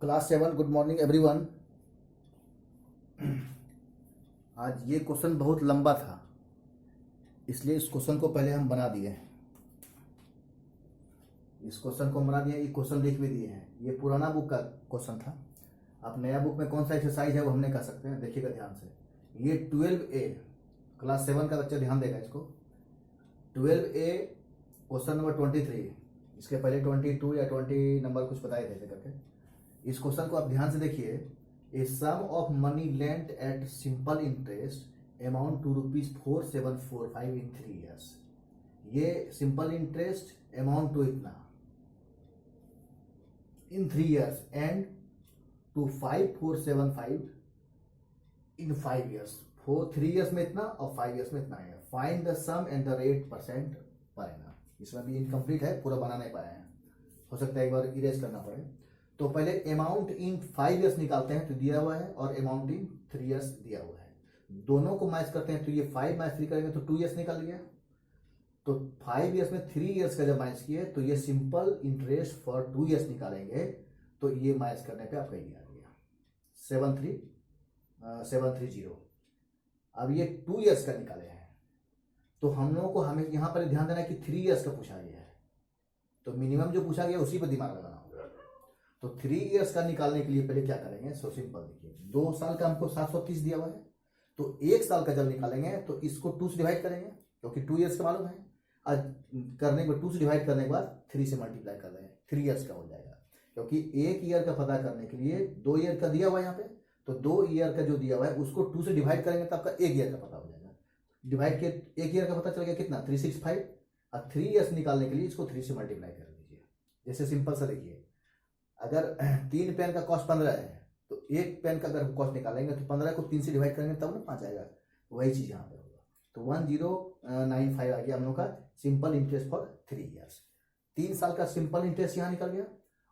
Class 7 good morning everyone. आज ये question बहुत लंबा था, इसलिए इस क्वेश्चन को पहले हम बना दिए हैं। इस क्वेश्चन को बना दिए, ये क्वेश्चन लिख भी दिए हैं। ये पुराना बुक का क्वेश्चन था। अब नया बुक में कौन सा एक्सरसाइज है वो हमने कर सकते हैं, देखिएगा ध्यान से। ये 12A क्लास 7 का बच्चा ध्यान देगा इसको। 12A क्वेश्चन नंबर 23, इसके पहले 22 या 20 नंबर कुछ बताए थे करके। इस क्वेश्चन को आप ध्यान से देखिए। A sum of money lent at simple interest amount to ₹4745 in 3 years। ये सिंपल इंटरेस्ट अमाउंट टू इतना in 3 years and to 5475 in 5 years। 3 years में इतना और 5 years में इतना है। Find the sum and the rate percent per annum. इसमें भी इनकम्प्लीट है, पूरा बना नहीं पाए हैं, हो सकता है एक बार इरेज करना पड़े। तो पहले अमाउंट इन 5 years निकालते हैं तो दिया हुआ है, और अमाउंट इन 3 years दिया हुआ है। दोनों को मैच करते हैं तो ये 5 मैच 3 करेंगे तो 2 years निकल गया। तो 5 years में 3 years का जब मैच किए तो ये सिंपल इंटरेस्ट फॉर 2 years निकालेंगे तो ये मैच करने पे आपका ये आ गया 730। अब ये 2 years का निकाले हैं तो हम लोगों को हमें यहाँ पर ध्यान देना है कि 3 years का पूछा गया है, तो मिनिमम जो पूछा गया उसी पर दिमाग लगाना होगा। तो 3 years का निकालने के लिए पहले क्या करेंगे, सो सिंपल देखिए। 2 साल का हमको 730 दिया हुआ है, तो 1 साल का जब निकालेंगे तो इसको 2 से डिवाइड करेंगे, क्योंकि 2 years का मालूम है। आज करने के बाद 2 से डिवाइड करने के बाद 3 से मल्टीप्लाई कर देंगे, 3 years का हो जाएगा। क्योंकि 1 ईयर का पता करने के लिए 2 ईयर का दिया हुआ है यहाँ पे, तो 2 ईयर का जो दिया हुआ है उसको 2 से डिवाइड करेंगे तो आपका 1 ईयर का पता हो जाएगा। डिवाइड के 1 ईयर का पता चल गया कितना, 365। और 3 years निकालने के लिए इसको 3 से मल्टीप्लाई कर दीजिए। जैसे सिंपल सा देखिए, अगर 3 पेन का कॉस्ट 15 है तो 1 पेन का अगर कॉस्ट निकालेंगे तो 15 को 3 से डिवाइड करेंगे तब ना 5 आएगा। वही चीज यहाँ पे होगा। तो 1095 आ गया हम लोग का सिंपल इंटरेस्ट फॉर 3 years। 3 साल का सिंपल इंटरेस्ट यहाँ निकल गया,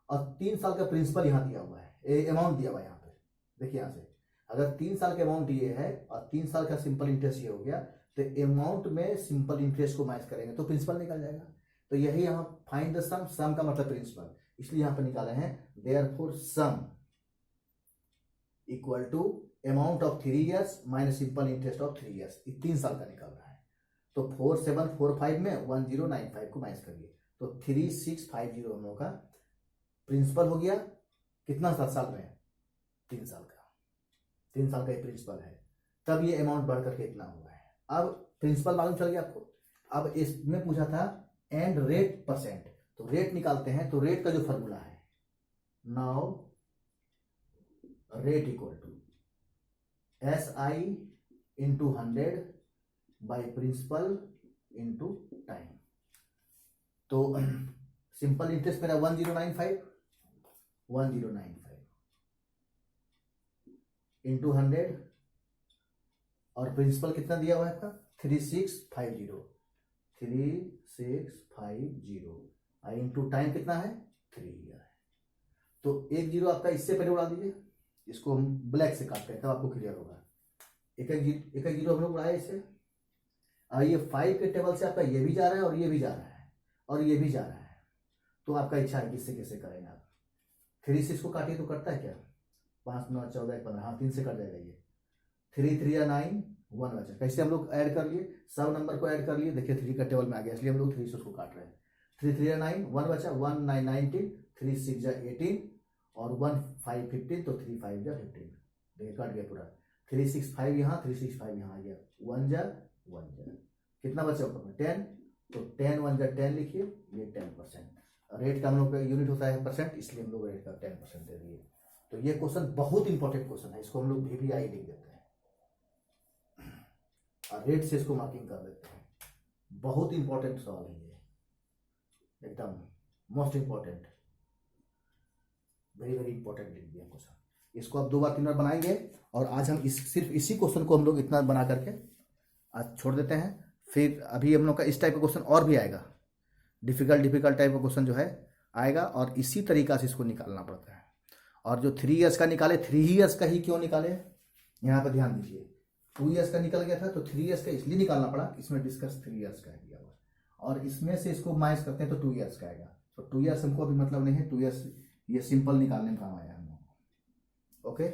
और 3 साल का प्रिंसिपल यहाँ दिया हुआ है, अमाउंट दिया हुआ है यहाँ पे। देखिए यहाँ से अगर 3 साल का अमाउंट ये है और 3 साल का सिंपल इंटरेस्ट ये हो गया, तो अमाउंट में सिंपल इंटरेस्ट को मैच करेंगे तो प्रिंसिपल निकल जाएगा। तो यही यहाँ फाइंड द सम, सम का मतलब प्रिंसिपल, इसलिए यहाँ पे निकाले हैं therefore sum equal to amount of 3 years minus simple interest of 3 years। 3 साल का निकल रहा है, तो 4745 में 1095 को माइनस करिए तो 3650 हम लोग का प्रिंसिपल हो गया। कितना साल में, 3 साल का। 3 साल का ये प्रिंसिपल है, तब ये अमाउंट बढ़ करके इतना हुआ है। अब प्रिंसिपल मालूम चल गया आपको। अब इसमें पूछा था एंड रेट परसेंट, तो रेट निकालते हैं। तो रेट का जो फॉर्मूला है, now rate equal to SI into 100 by principal into time. तो सिंपल इंटरेस्ट मेरा 1095 इंटू 100, और प्रिंसिपल कितना दिया हुआ है आपका 3650 और इंटू टाइम कितना है 3 year है। तो 1 जीरो आपका इससे पहले उड़ा दीजिए, इसको हम ब्लैक से काटते हैं तब आपको क्लियर होगा। एक जीरो हम लोग उड़ाए इससे, और ये 5 के टेबल से आपका ये भी जा रहा है और ये भी जा रहा है और ये भी जा रहा है। तो आपका इच्छा है किससे कैसे करेंगे आप। 3 से इसको काटिए तो कटता है क्या, 5 9 14 15, हाँ 3 से कट जाएगा ये। 3 3 9 1 बचा। कैसे हम लोग ऐड कर लिए, सब नंबर को ऐड कर लिए। देखिए 3 का टेबल में आ गया, इसलिए हम लोग 3 से उसको काट रहे हैं। 3 3 9 1 बचा, 1 9 19, 3 6 18 और 1 5 15, तो 3 5 15। देखिए कट गया पूरा। 365 यहाँ, 365 यहाँ आ गया। 1 जा 1 जा, कितना बचा ऊपर में 10, तो 10 1 जा 10 लिखिए, ये 10%। रेट का हम लोग का यूनिट होता है परसेंट, इसलिए हम लोग रेट का 10% दे दिए। तो ये क्वेश्चन बहुत इंपॉर्टेंट क्वेश्चन है, इसको हम लोग VVI लिख देते हैं और रेट से इसको मार्किंग कर देते हैं। बहुत इंपॉर्टेंट सवाल है ये, एकदम most important, very very important लिख दिया क्वेश्चन। इसको आप 2 बार 3 बार बनाएंगे, और आज हम सिर्फ इसी क्वेश्चन को हम लोग इतना बना करके आज छोड़ देते हैं। फिर अभी हम लोग का इस टाइप का क्वेश्चन और भी आएगा, डिफिकल्ट टाइप का क्वेश्चन जो है आएगा, और इसी तरीका से इसको निकालना पड़ता है। और जो 3 years का निकाले, 3 years का ही क्यों निकाले, यहाँ पर ध्यान दीजिए। 2 years का निकल गया था तो 3 years का इसलिए निकालना पड़ा, इसमें डिस्कस 3 years का दिया हुआ, और इसमें से इसको माइनस करते हैं तो 2 years का आएगा। तो 2 years हमको अभी मतलब नहीं है, 2 years ये सिंपल निकालने में काम आया हम लोग। ओके।